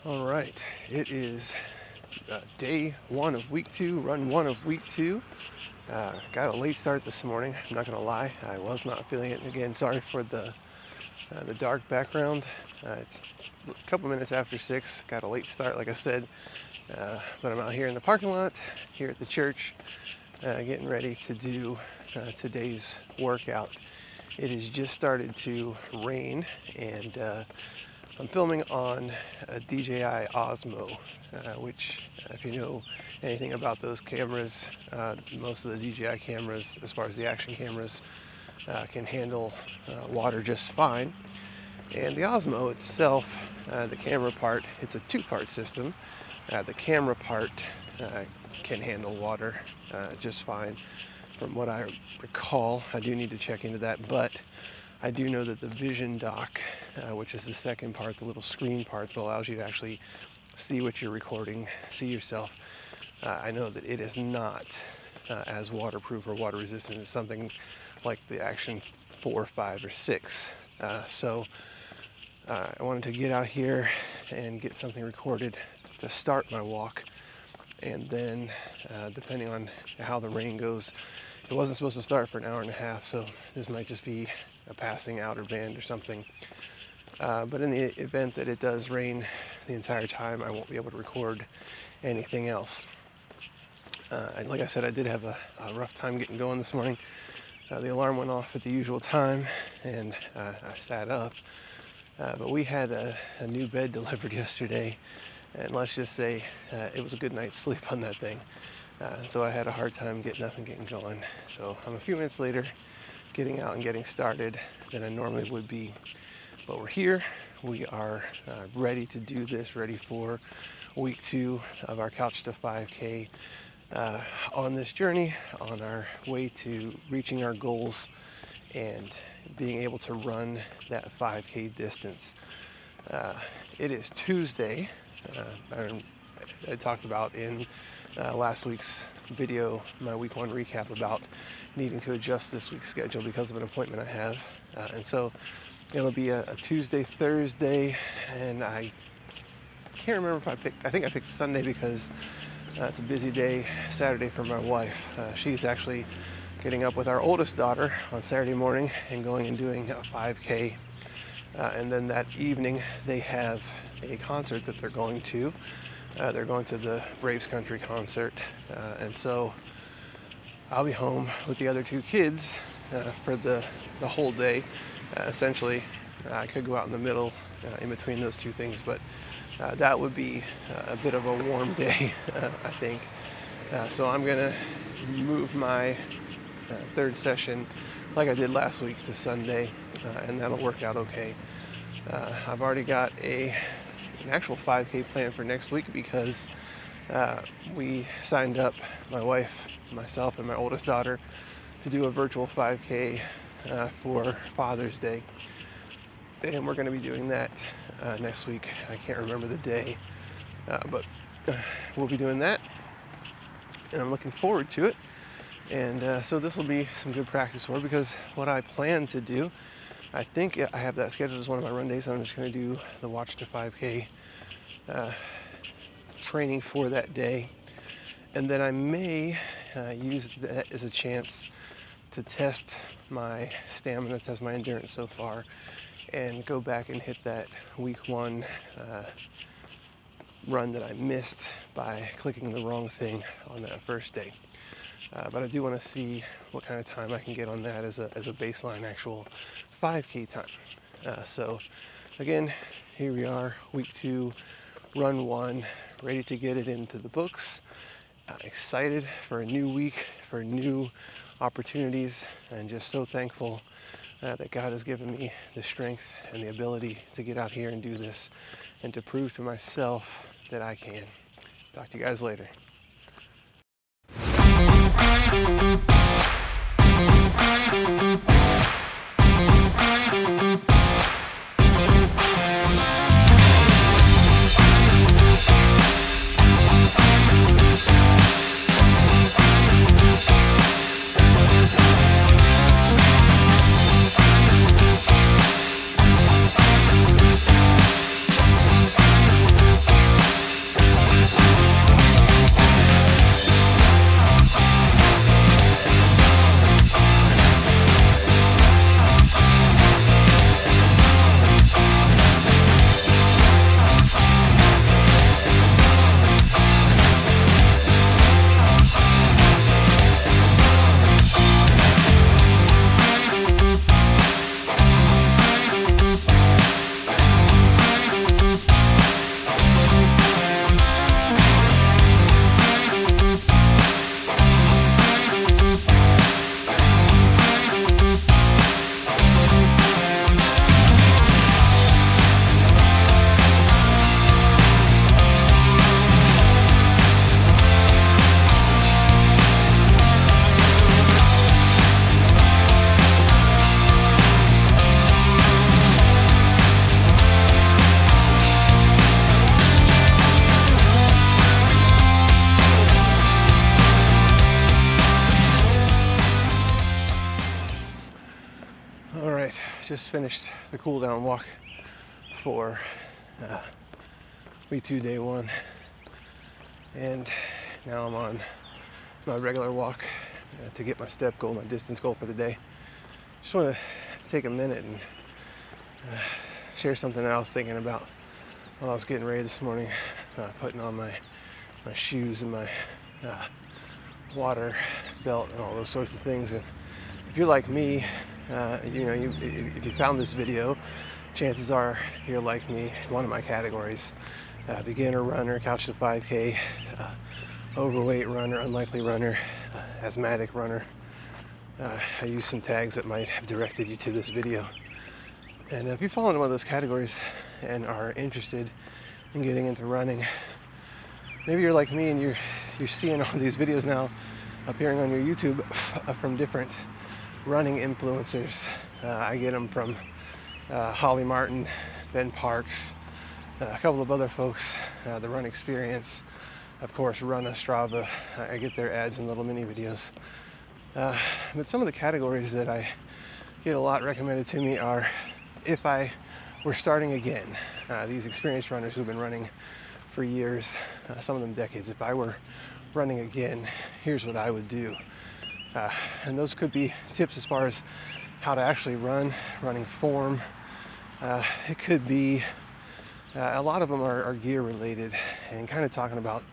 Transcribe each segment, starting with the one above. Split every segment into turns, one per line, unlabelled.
All right, it is day one of week two, run one of week two. Got a late start this morning. I'm not gonna lie, I was not feeling it. Again, sorry for the dark background. It's a couple minutes after 6. Got a late start, like I said, but I'm out here in the parking lot here at the church, getting ready to do today's workout. It has just started to rain, and I'm filming on a DJI Osmo, which, if you know anything about those cameras, most of the DJI cameras, as far as the action cameras, can handle water just fine. And the Osmo itself, the camera part, it's a two-part system. The camera part can handle water just fine. From what I recall, I do need to check into that, but I do know that the vision dock, which is the second part, the little screen part that allows you to actually see what you're recording, see yourself, I know that it is not as waterproof or water resistant as something like the Action 4, 5, or 6. So I wanted to get out here and get something recorded to start my walk, and then depending on how the rain goes, it wasn't supposed to start for an hour and a half, so this might just be a passing outer band or something. But in the event that it does rain the entire time, I won't be able to record anything else. And like I said, I did have a rough time getting going this morning. The alarm went off at the usual time, and I sat up. But we had a new bed delivered yesterday, and let's just say it was a good night's sleep on that thing. And so I had a hard time getting up and getting going. So I'm a few minutes later getting out and getting started than I normally would be. But we're here. We are ready to do this, ready for week 2 of our Couch to 5K on this journey, on our way to reaching our goals and being able to run that 5K distance. It is Tuesday. I talked about in last week's video, my week 1 recap, about needing to adjust this week's schedule because of an appointment I have. And so it'll be a Tuesday, Thursday, and I can't remember if I think I picked Sunday because it's a busy day, Saturday for my wife. She's actually getting up with our oldest daughter on Saturday morning and going and doing a 5K. And then that evening they have a concert that they're going to. They're going to the Braves Country concert, and so I'll be home with the other 2 kids for the whole day. Essentially, I could go out in the middle in between those 2 things, but that would be a bit of a warm day, I think. So I'm gonna move my 3rd session, like I did last week, to Sunday, and that'll work out okay. I've already got an actual 5K plan for next week because we signed up, my wife, myself, and my oldest daughter, to do a virtual 5K for Father's Day. And we're going to be doing that next week. I can't remember the day, but we'll be doing that, and I'm looking forward to it. And so this will be some good practice for it, because what I plan to do, I think I have that scheduled as one of my run days. I'm just going to do the Watch to 5K training for that day, and then I may use that as a chance to test my stamina, test my endurance so far, and go back and hit that week 1 run that I missed by clicking the wrong thing on that first day. But I do want to see what kind of time I can get on that as a baseline actual 5K time. So again, here we are, week 2, run 1, ready to get it into the books. Excited for a new week, for new opportunities, and just so thankful that God has given me the strength and the ability to get out here and do this, and to prove to myself that I can. Talk to you guys later. just finished the cool down walk for week 2, day 1, and now I'm on my regular walk to get my step goal, my distance goal for the day. Just want to take a minute and share something I was thinking about while I was getting ready this morning, putting on my shoes and my water belt and all those sorts of things. And if you're like me, if you found this video, chances are you're like me, one of my categories: beginner runner, couch to 5K, overweight runner, unlikely runner, asthmatic runner. I used some tags that might have directed you to this video. And if you fall into one of those categories and are interested in getting into running, maybe you're like me and you're seeing all these videos now appearing on your YouTube from different running influencers. I get them from Holly Martin, Ben Parks, a couple of other folks, the Run Experience, of course, Run Strava. I get their ads and little mini videos. But some of the categories that I get a lot recommended to me are, if I were starting again, these experienced runners who've been running for years, some of them decades. If I were running again, here's what I would do. And those could be tips as far as how to actually run, running form. It could be, a lot of them are gear related and kind of talking about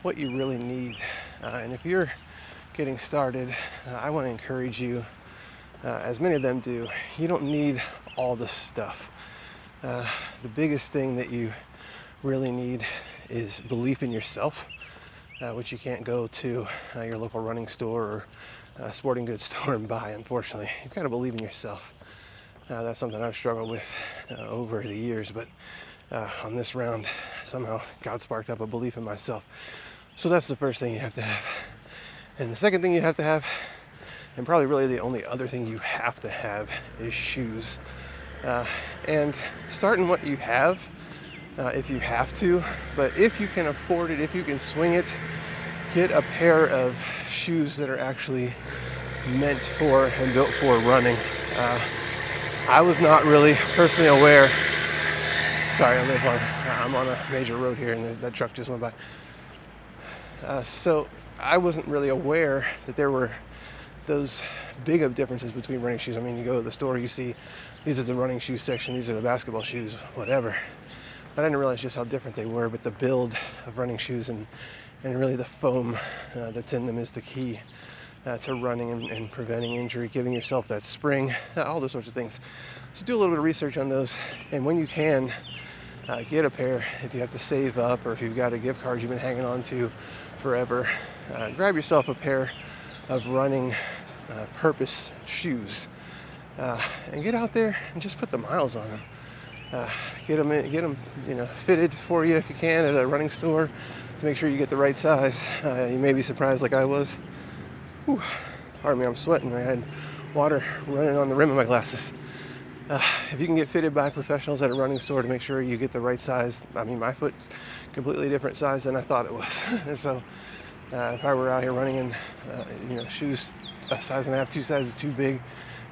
what you really need. And if you're getting started, I want to encourage you, as many of them do, you don't need all this stuff. The biggest thing that you really need is belief in yourself, which you can't go to your local running store or sporting goods store and buy, unfortunately. You've got to believe in yourself. That's something I've struggled with over the years, but on this round, somehow God sparked up a belief in myself. So that's the first thing you have to have. And the second thing you have to have, and probably really the only other thing you have to have, is shoes. And start in what you have, if you have to, but if you can afford it, if you can swing it, get a pair of shoes that are actually meant for and built for running. I was not really personally aware. Sorry, I'm on a major road here, and that truck just went by. So I wasn't really aware that there were those big of differences between running shoes. I mean, you go to the store, you see these are the running shoe section, these are the basketball shoes, whatever. But I didn't realize just how different they were. But the build of running shoes and really the foam that's in them is the key to running and preventing injury, giving yourself that spring, all those sorts of things. So do a little bit of research on those, and when you can, get a pair. If you have to save up, or if you've got a gift card you've been hanging on to forever, grab yourself a pair of running purpose shoes, and get out there and just put the miles on them. Get them fitted for you if you can at a running store to make sure you get the right size. You may be surprised, like I was. Whew, pardon me, I'm sweating. I had water running on the rim of my glasses. If you can get fitted by professionals at a running store to make sure you get the right size. I mean, my foot's completely different size than I thought it was. And so if I were out here running in shoes a size and a half, 2 sizes too big,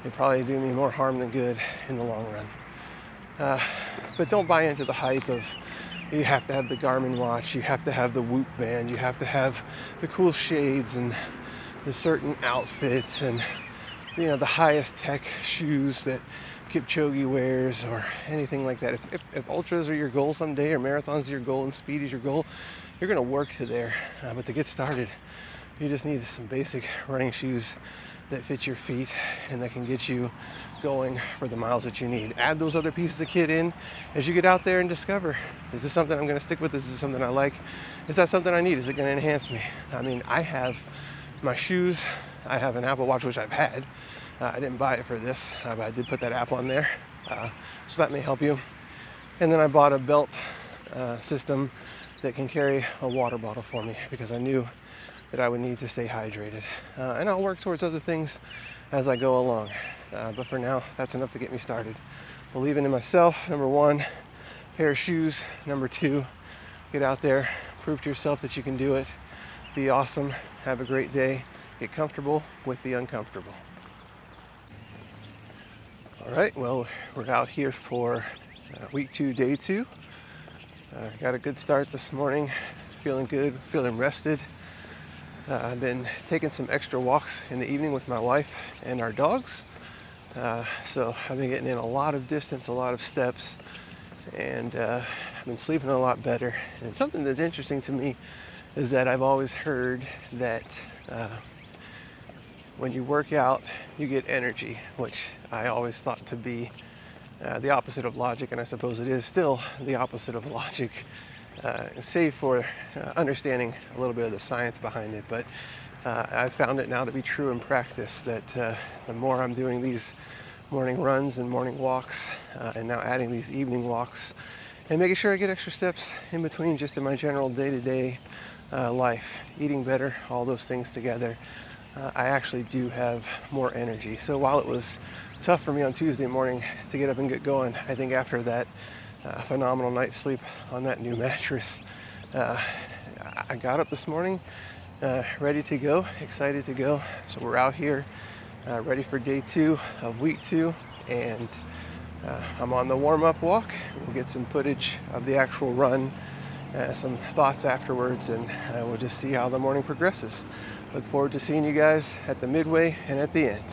it'd probably do me more harm than good in the long run. But don't buy into the hype of you have to have the Garmin watch, you have to have the Whoop band, you have to have the cool shades and the certain outfits and the highest tech shoes that Kipchoge wears or anything like that. If ultras are your goal someday, or marathons are your goal and speed is your goal, you're going to work to there. But to get started, you just need some basic running shoes that fit your feet and that can get you going for the miles that you need. Add those other pieces of kit in as you get out there and discover, is this something I'm going to stick with? Is this something I like? Is that something I need? Is it going to enhance me? I mean, I have my shoes, I have an Apple Watch, which I've had. I didn't buy it for this, but I did put that app on there, so that may help you. And then I bought a belt system that can carry a water bottle for me, because I knew that I would need to stay hydrated. And I'll work towards other things as I go along. But for now, that's enough to get me started. Believing in myself, number 1. Pair of shoes, number 2. Get out there, prove to yourself that you can do it. Be awesome, have a great day, get comfortable with the uncomfortable. All right, well, we're out here for week 2, day 2. Got a good start this morning, feeling good, feeling rested. I've been taking some extra walks in the evening with my wife and our dogs. So I've been getting in a lot of distance, a lot of steps, and I've been sleeping a lot better. And something that's interesting to me is that I've always heard that when you work out, you get energy, which I always thought to be the opposite of logic, and I suppose it is still the opposite of logic, save for understanding a little bit of the science behind it. But I've found it now to be true in practice that the more I'm doing these morning runs and morning walks, and now adding these evening walks, and making sure I get extra steps in between just in my general day-to-day life, eating better, all those things together, I actually do have more energy. So while it was tough for me on Tuesday morning to get up and get going, I think after that phenomenal night's sleep on that new mattress, I got up this morning ready to go, excited to go. So we're out here ready for day 2 of week 2, and I'm on the warm-up walk. We'll get some footage of the actual run, some thoughts afterwards, and we'll just see how the morning progresses. Look forward to seeing you guys at the midway and at the end.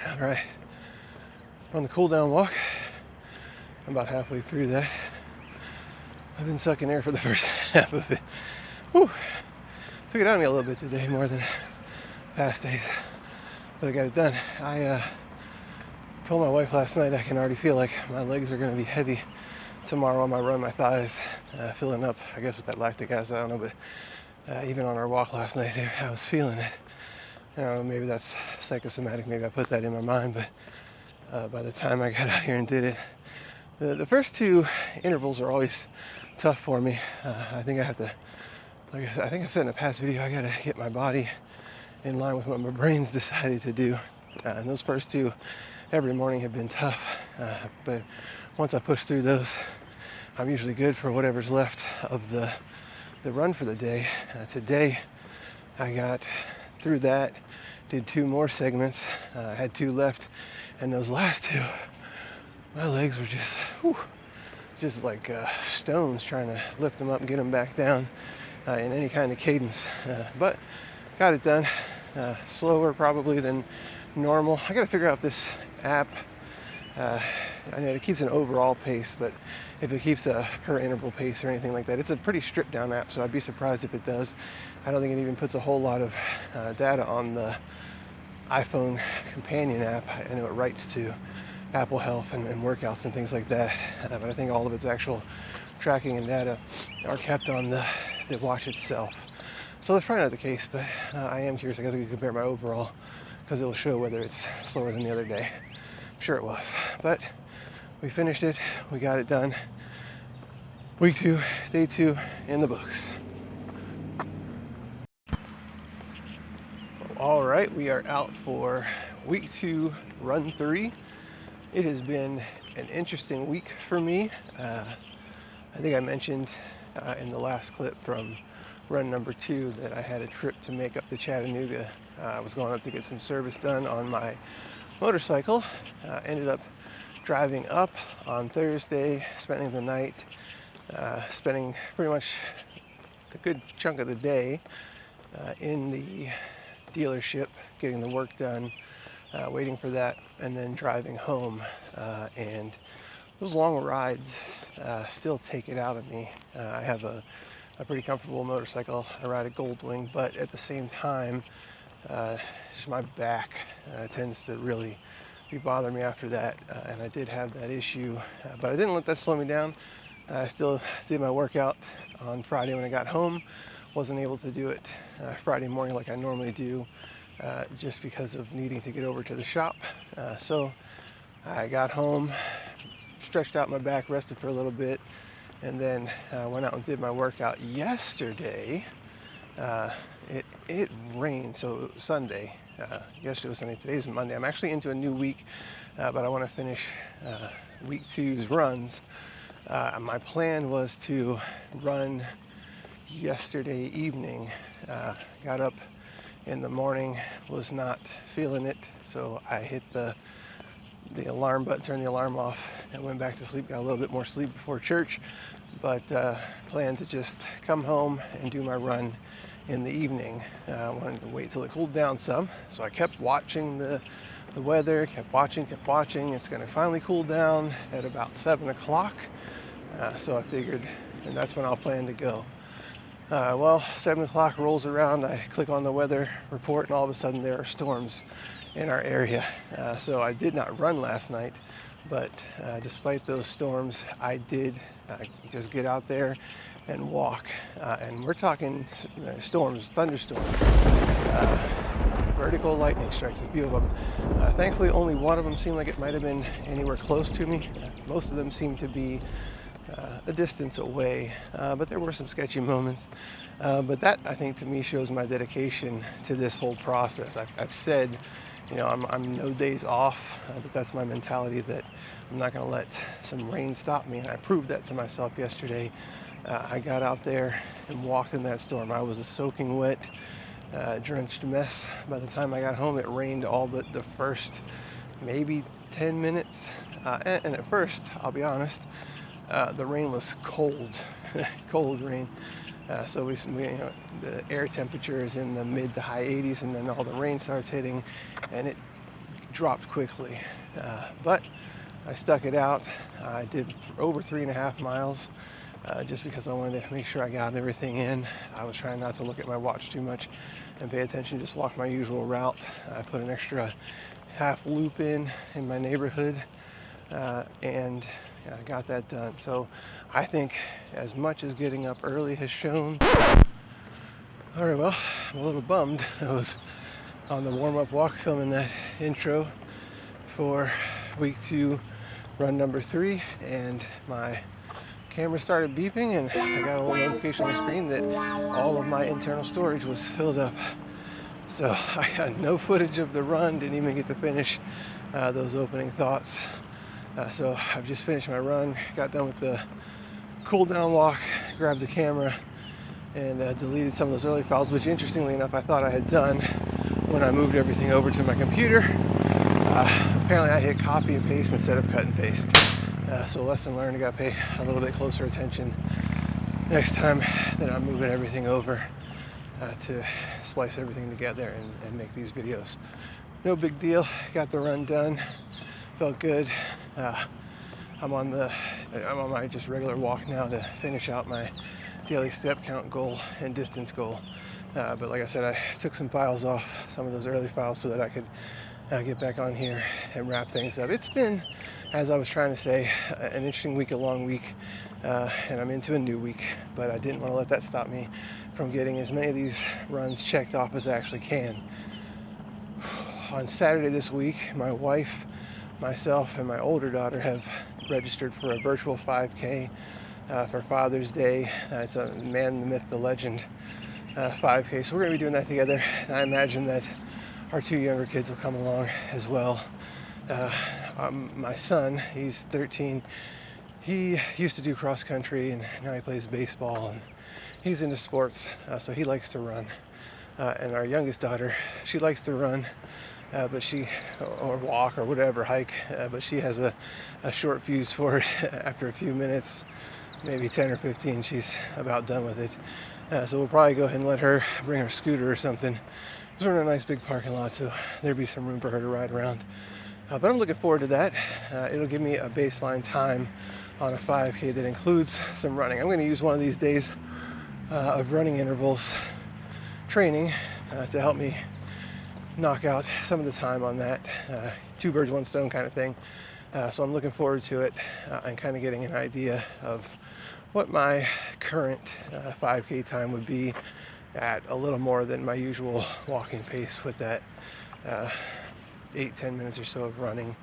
All right, we're on the cool down walk. I'm about halfway through that. I've been sucking air for the first half of it. Whew. Took it on me a little bit today, more than past days, but I got it done. I told my wife last night I can already feel like my legs are going to be heavy tomorrow on my run, my thighs filling up, I guess with that lactic acid, I don't know, but even on our walk last night, I was feeling it. You know, maybe that's psychosomatic, maybe I put that in my mind, but by the time I got out here and did it, the first 2 intervals are always tough for me. I think I have to, like I think I've said in a past video, I gotta get my body in line with what my brain's decided to do. And those first 2 every morning have been tough, but once I push through those, I'm usually good for whatever's left of the run for the day. Today, I got through that, did 2 more segments, had 2 left, and those last 2, my legs were just like stones, trying to lift them up and get them back down in any kind of cadence, but got it done. Slower probably than normal. I gotta figure out if this app, I know it keeps an overall pace, but if it keeps a per interval pace or anything like that. It's a pretty stripped down app, so I'd be surprised if it does. I don't think it even puts a whole lot of data on the iPhone companion app. I know it writes to Apple Health and workouts and things like that, but I think all of its actual tracking and data are kept on the watch itself. So that's probably not the case, but I am curious. I guess I could compare my overall, because it'll show whether it's slower than the other day. I'm sure it was, but we finished it. We got it done. Week 2, day 2 in the books. All right, we are out for week 2, run 3. It has been an interesting week for me. I think I mentioned in the last clip from run number 2 that I had a trip to make up to Chattanooga. I was going up to get some service done on my motorcycle. Ended up driving up on Thursday, spending the night, spending pretty much a good chunk of the day in the dealership, getting the work done, waiting for that, and then driving home. And those long rides still take it out of me. I have a pretty comfortable motorcycle. I ride a Goldwing, but at the same time, just my back tends to really be bothering me after that. And I did have that issue, but I didn't let that slow me down. I still did my workout on Friday when I got home. Wasn't able to do it Friday morning like I normally do, just because of needing to get over to the shop. So I got home, stretched out my back, rested for a little bit, and then went out and did my workout. Yesterday, it rained, so Sunday. Yesterday was Sunday, today's Monday. I'm actually into a new week, but I want to finish week 2's runs. My plan was to run yesterday evening. Got up in the morning, was not feeling it, so I hit the alarm button, turned the alarm off, and went back to sleep. Got a little bit more sleep before church, but planned to just come home and do my run in the evening. I wanted to wait till it cooled down some, so I kept watching the weather, kept watching. It's going to finally cool down at about 7 o'clock, so I figured, and that's when I'll plan to go. Well, 7 o'clock rolls around, I click on the weather report, and all of a sudden there are storms in our area. So I did not run last night, but despite those storms, I did just get out there and walk. And we're talking storms, thunderstorms, vertical lightning strikes, a few of them. Thankfully, only one of them seemed like it might have been anywhere close to me. Most of them seemed to be a distance away, but there were some sketchy moments. But that, I think, to me shows my dedication to this whole process. I've said, I'm no days off. That's my mentality, that I'm not going to let some rain stop me, and I proved that to myself yesterday. I got out there and walked in that storm. I was a soaking wet, drenched mess. By the time I got home, it rained all but the first maybe 10 minutes. And at first, I'll be honest, the rain was cold, cold rain. So we the air temperature is in the mid to high 80s, and then all the rain starts hitting, and it dropped quickly. But I stuck it out. I did over 3.5 miles, just because I wanted to make sure I got everything in. I was trying not to look at my watch too much and pay attention, just walk my usual route. I put an extra half loop in my neighborhood, and I got that done. So I think as much as getting up early has shown. All right, well, I'm a little bummed. I was on the warm-up walk filming that intro for week 2, run number 3, and my camera started beeping, and I got a little notification on the screen that all of my internal storage was filled up. So I got no footage of the run, didn't even get to finish those opening thoughts. So I've just finished my run, got done with the cool down walk, grabbed the camera, and deleted some of those early files, which interestingly enough I thought I had done when I moved everything over to my computer. Apparently I hit copy and paste instead of cut and paste. So lesson learned, I got to pay a little bit closer attention next time that I'm moving everything over to splice everything together and make these videos. No big deal, got the run done, felt good. I'm on my just regular walk now to finish out my daily step count goal and distance goal. But like I said, I took some files off, some of those early files, so that I could get back on here and wrap things up. It's been, as I was trying to say, an interesting week, a long week, and I'm into a new week, but I didn't want to let that stop me from getting as many of these runs checked off as I actually can. On Saturday this week, my wife, myself, and my older daughter have registered for a virtual 5K for Father's Day. It's a man, the myth, the legend 5K. So we're going to be doing that together. And I imagine that our 2 younger kids will come along as well. My son, he's 13. He used to do cross country, and now he plays baseball, and he's into sports, so he likes to run. And our youngest daughter, she likes to run, but or walk or whatever, hike, but she has a short fuse for it. After a few minutes, maybe 10 or 15, she's about done with it. So we'll probably go ahead and let her bring her scooter or something. We're in a nice big parking lot, so there'll be some room for her to ride around. But I'm looking forward to that. It'll give me a baseline time on a 5K that includes some running. I'm going to use one of these days of running intervals training to help me knock out some of the time on that. 2 birds, 1 stone kind of thing. So I'm looking forward to it and kind of getting an idea of what my current 5K time would be at a little more than my usual walking pace with that 8-10 minutes or so of running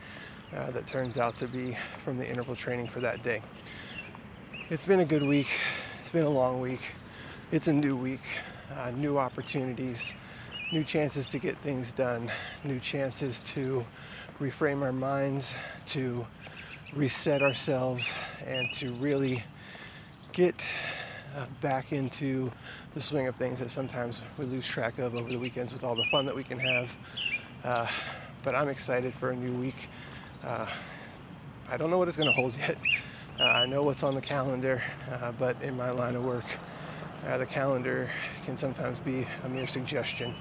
that turns out to be from the interval training for that day. It's been a good week. It's been a long week. It's a new week, new opportunities, new chances to get things done, new chances to reframe our minds, to reset ourselves, and to really get back into the swing of things that sometimes we lose track of over the weekends with all the fun that we can have. But I'm excited for a new week. I don't know what it's going to hold yet. I know what's on the calendar, but in my line of work, the calendar can sometimes be a mere suggestion,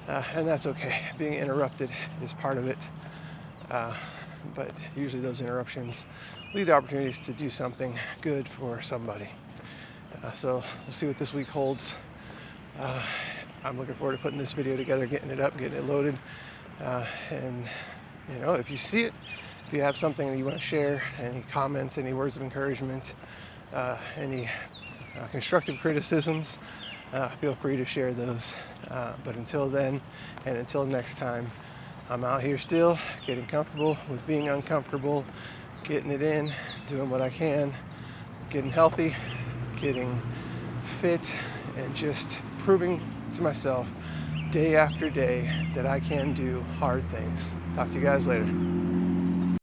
and that's okay. Being interrupted is part of it, but usually those interruptions lead to opportunities to do something good for somebody. So we'll see what this week holds. I'm looking forward to putting this video together, getting it up, getting it loaded, and if you see it, if you have something that you want to share, any comments, any words of encouragement, any constructive criticisms, feel free to share those. But until then, and until next time, I'm out here still getting comfortable with being uncomfortable, getting it in, doing what I can, getting healthy, getting fit, and just proving to myself day after day that I can do hard things. Talk to you guys later.